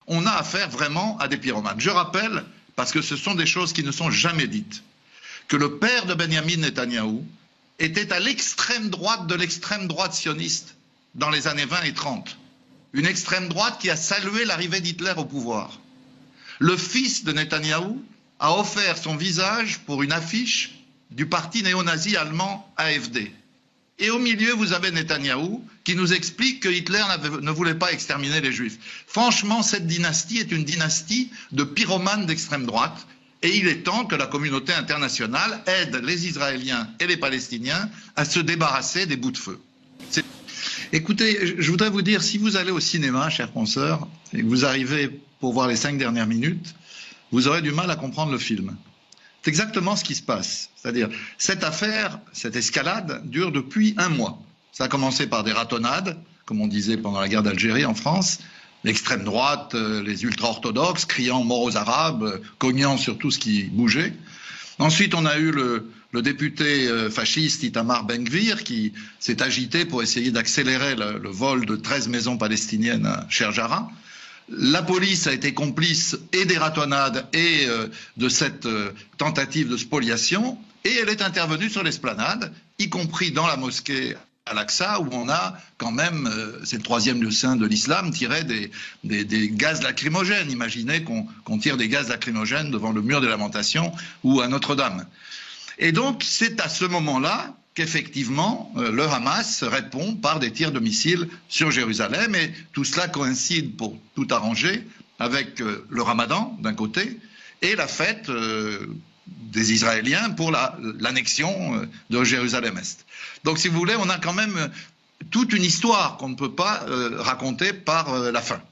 On a affaire vraiment à des pyromanes. Je rappelle, parce que ce sont des choses qui ne sont jamais dites, que le père de Benjamin Netanyahou était à l'extrême droite de l'extrême droite sioniste dans les années 20 et 30. Une extrême droite qui a salué l'arrivée d'Hitler au pouvoir. Le fils de Netanyahou a offert son visage pour une affiche du parti néo-nazi allemand AfD. Et au milieu, vous avez Netanyahou qui nous explique que Hitler ne voulait pas exterminer les Juifs. Franchement, cette dynastie est une dynastie de pyromanes d'extrême droite. Et il est temps que la communauté internationale aide les Israéliens et les Palestiniens à se débarrasser des bouts de feu. Écoutez, je voudrais vous dire, si vous allez au cinéma, chers consoeurs, et que vous arrivez pour voir les 5 dernières minutes, vous aurez du mal à comprendre le film. C'est exactement ce qui se passe. C'est-à-dire, cette affaire, cette escalade dure depuis 1 mois. Ça a commencé par des ratonnades, comme on disait pendant la guerre d'Algérie en France, l'extrême droite, les ultra-orthodoxes, criant mort aux Arabes, cognant sur tout ce qui bougeait. Ensuite, on a eu le député fasciste Itamar Ben-Gvir qui s'est agité pour essayer d'accélérer le vol de 13 maisons palestiniennes à Sherjara. La police a été complice et des ratonnades et de cette tentative de spoliation, et elle est intervenue sur l'esplanade, y compris dans la mosquée Al-Aqsa, où on a quand même, c'est le 3e lieu saint de l'islam, tiré des gaz lacrymogènes. Imaginez qu'on tire des gaz lacrymogènes devant le mur des Lamentations ou à Notre-Dame. Et donc, c'est à ce moment-là qu'effectivement, le Hamas répond par des tirs de missiles sur Jérusalem. Et tout cela coïncide, pour tout arranger, avec le Ramadan, d'un côté, et la fête des Israéliens pour l'annexion de Jérusalem-Est. Donc, si vous voulez, on a quand même toute une histoire qu'on ne peut pas raconter par la fin.